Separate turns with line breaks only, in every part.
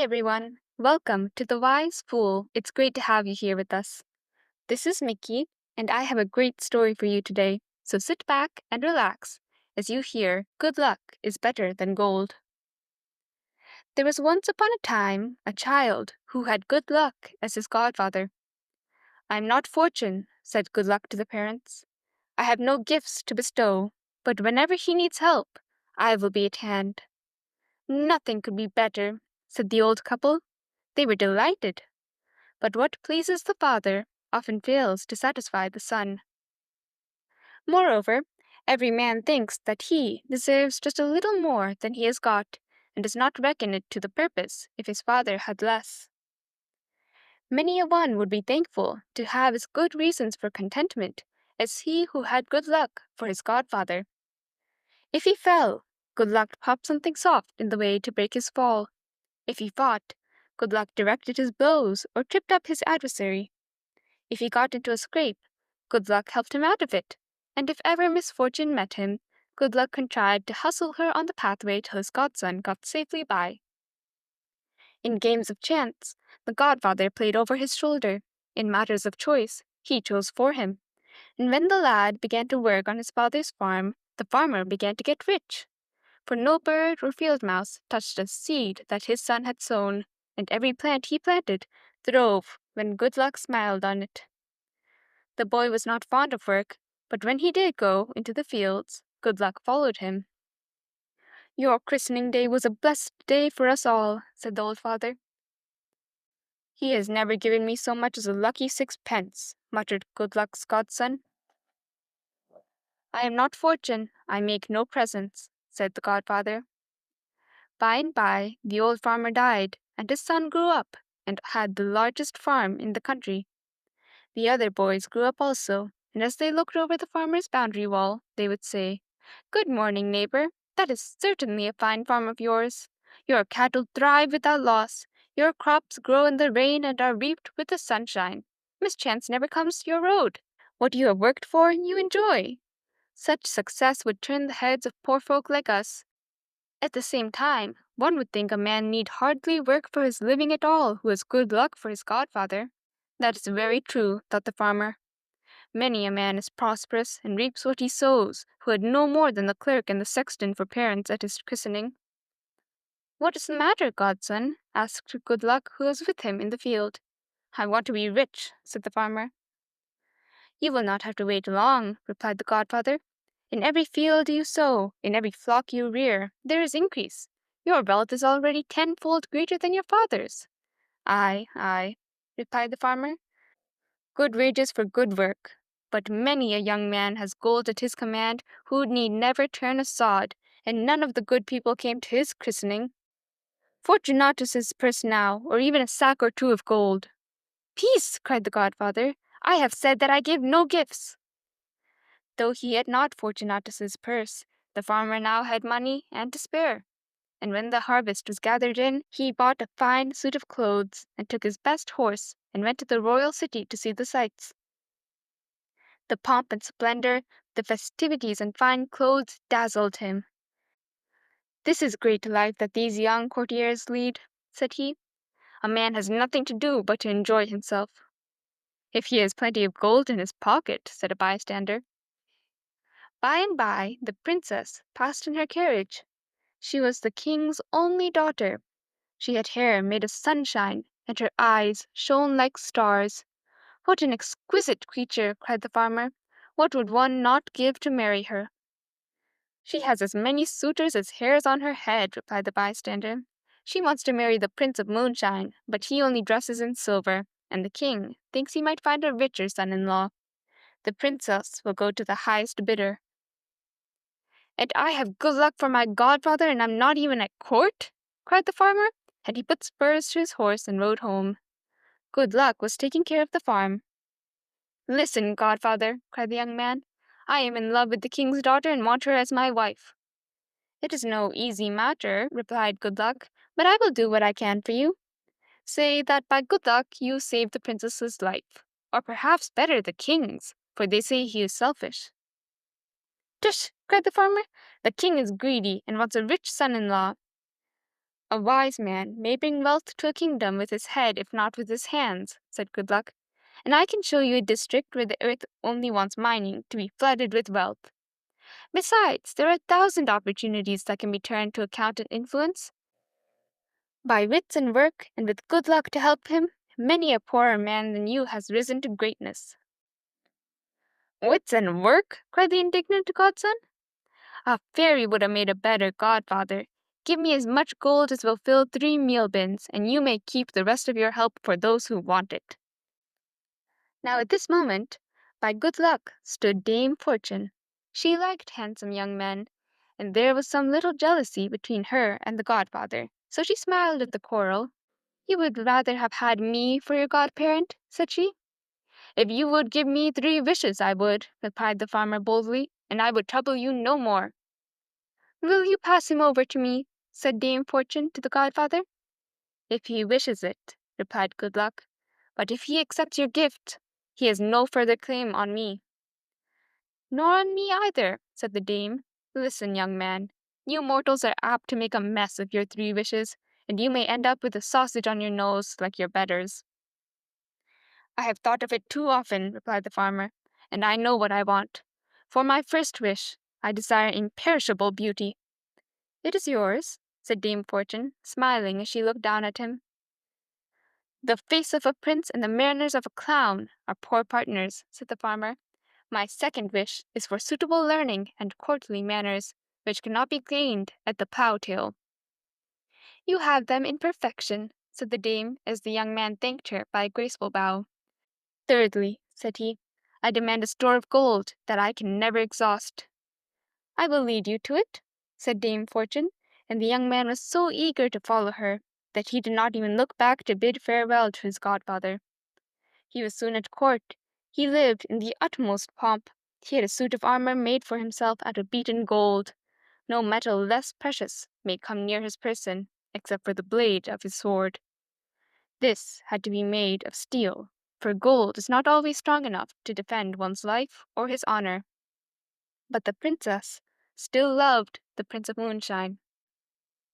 everyone. Welcome to The Wise Fool. It's great to have you here with us. This is Miki, and I have a great story for you today. So sit back and relax as you hear good luck is better than gold. There was once upon a time a child who had good luck as his godfather. I am not fortune, said good luck to the parents. I have no gifts to bestow, but whenever he needs help, I will be at hand. Nothing could be better, said the old couple. They were delighted. But what pleases the father often fails to satisfy the son. Moreover, every man thinks that he deserves just a little more than he has got, and does not reckon it to the purpose if his father had less. Many a one would be thankful to have as good reasons for contentment as he who had good luck for his godfather. If he fell, good luck popped something soft in the way to break his fall. If he fought, good luck directed his blows or tripped up his adversary. If he got into a scrape, good luck helped him out of it, and if ever misfortune met him, good luck contrived to hustle her on the pathway till his godson got safely by. In games of chance, the godfather played over his shoulder. In matters of choice, he chose for him. And when the lad began to work on his father's farm, the farmer began to get rich. For no bird or field mouse touched a seed that his son had sown, and every plant he planted throve when good luck smiled on it. The boy was not fond of work, but when he did go into the fields, good luck followed him. Your christening day was a blessed day for us all, said the old father. He has never given me so much as a lucky sixpence, muttered good luck's godson. I am not fortune, I make no presents, said the godfather. By and by, the old farmer died, and his son grew up and had the largest farm in the country. The other boys grew up also, and as they looked over the farmer's boundary wall, they would say, Good morning, neighbor. That is certainly a fine farm of yours. Your cattle thrive without loss. Your crops grow in the rain and are reaped with the sunshine. Mischance never comes to your road. What you have worked for, you enjoy. Such success would turn the heads of poor folk like us. At the same time, one would think a man need hardly work for his living at all who has good luck for his godfather. That is very true, thought the farmer. Many a man is prosperous and reaps what he sows, who had no more than the clerk and the sexton for parents at his christening. What is the matter, godson? Asked Good Luck, who was with him in the field. I want to be rich, said the farmer. You will not have to wait long, replied the godfather. In every field you sow, in every flock you rear, there is increase. Your wealth is already tenfold greater than your father's. Aye, replied the farmer. Good wages for good work. But many a young man has gold at his command who need never turn a sod, and none of the good people came to his christening. Fortunatus's purse now, or even a sack or two of gold. Peace, cried the godfather. I have said that I give no gifts. Though he had not Fortunatus's purse, the farmer now had money and to spare. And when the harvest was gathered in, he bought a fine suit of clothes, and took his best horse, and went to the royal city to see the sights. The pomp and splendor, the festivities and fine clothes dazzled him. This is great life that these young courtiers lead, said he. A man has nothing to do but to enjoy himself. If he has plenty of gold in his pocket, said a bystander. By and by, the princess passed in her carriage. She was the king's only daughter. She had hair made of sunshine, and her eyes shone like stars. What an exquisite creature, cried the farmer. What would one not give to marry her? She has as many suitors as hairs on her head, replied the bystander. She wants to marry the Prince of Moonshine, but he only dresses in silver, and the king thinks he might find a richer son-in-law. The princess will go to the highest bidder. And I have good luck for my godfather, and I'm not even at court? Cried the farmer, and he put spurs to his horse and rode home. Good Luck was taking care of the farm. Listen, godfather, cried the young man. I am in love with the king's daughter and want her as my wife. It is no easy matter, replied Good Luck, but I will do what I can for you. Say that by good luck you saved the princess's life, or perhaps better the king's, for they say he is selfish. Tush, cried the farmer. The king is greedy and wants a rich son-in-law. A wise man may bring wealth to a kingdom with his head if not with his hands, said Good Luck, and I can show you a district where the earth only wants mining to be flooded with wealth. Besides, there are 1,000 opportunities that can be turned to account and influence. By wits and work, and with good luck to help him, many a poorer man than you has risen to greatness. Wits and work? Cried the indignant godson. A fairy would have made a better godfather. Give me as much gold as will fill 3 meal bins, and you may keep the rest of your help for those who want it. Now at this moment, by good luck, stood Dame Fortune. She liked handsome young men, and there was some little jealousy between her and the godfather, so she smiled at the quarrel. You would rather have had me for your godparent, said she. If you would give me 3 wishes, I would, replied the farmer boldly, and I would trouble you no more. Will you pass him over to me? Said Dame Fortune to the godfather. If he wishes it, replied Good Luck. But if he accepts your gift, he has no further claim on me. Nor on me either, said the dame. Listen, young man, you mortals are apt to make a mess of your 3 wishes, and you may end up with a sausage on your nose like your betters. I have thought of it too often, replied the farmer, and I know what I want. For my first wish, I desire imperishable beauty. It is yours, said Dame Fortune, smiling as she looked down at him. The face of a prince and the manners of a clown are poor partners, said the farmer. My second wish is for suitable learning and courtly manners, which cannot be gained at the plough-tail. You have them in perfection, said the dame, as the young man thanked her by a graceful bow. Thirdly, said he, I demand a store of gold that I can never exhaust. I will lead you to it, said Dame Fortune, and the young man was so eager to follow her that he did not even look back to bid farewell to his godfather. He was soon at court. He lived in the utmost pomp. He had a suit of armor made for himself out of beaten gold. No metal less precious may come near his person, except for the blade of his sword. This had to be made of steel, for gold is not always strong enough to defend one's life or his honor. But the princess still loved the Prince of Moonshine.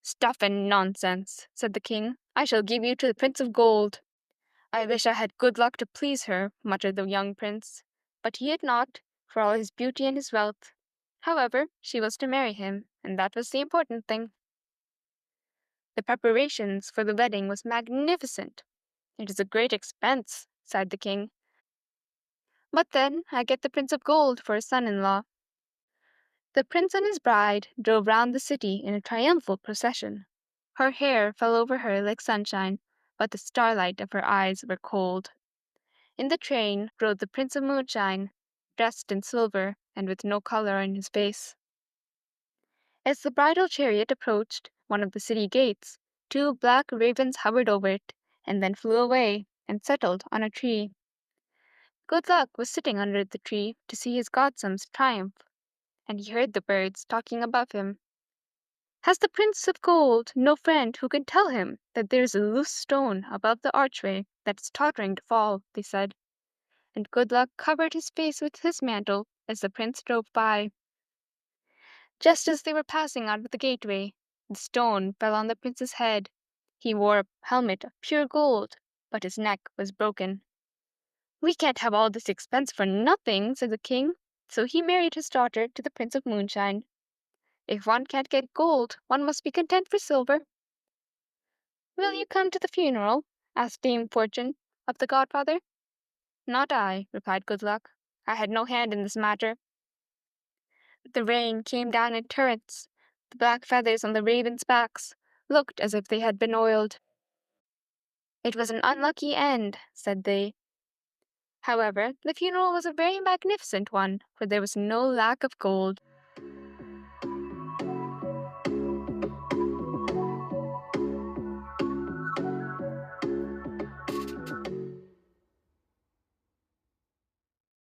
Stuff and nonsense, said the king. I shall give you to the Prince of Gold. I wish I had good luck to please her, muttered the young prince. But he had not, for all his beauty and his wealth. However, she was to marry him, and that was the important thing. The preparations for the wedding was magnificent. It is a great expense, sighed the king. But then I get the Prince of Gold for a son-in-law. The prince and his bride drove round the city in a triumphal procession. Her hair fell over her like sunshine, but the starlight of her eyes were cold. In the train rode the Prince of Moonshine, dressed in silver and with no color on his face. As the bridal chariot approached one of the city gates, 2 black ravens hovered over it, and then flew away and settled on a tree. Good Luck was sitting under the tree to see his godson's triumph, and he heard the birds talking above him. Has the Prince of Gold no friend who can tell him that there is a loose stone above the archway that is tottering to fall? They said, and Good Luck covered his face with his mantle as the prince drove by. Just as they were passing out of the gateway, the stone fell on the prince's head. He wore a helmet of pure gold, but his neck was broken. We can't have all this expense for nothing, said the king, so he married his daughter to the Prince of Moonshine. If one can't get gold, one must be content for silver. Will you come to the funeral? Asked Dame Fortune of the godfather. Not I, replied Good Luck. I had no hand in this matter. The rain came down in torrents. The black feathers on the ravens' backs looked as if they had been oiled. It was an unlucky end, said they. However, the funeral was a very magnificent one, for there was no lack of gold.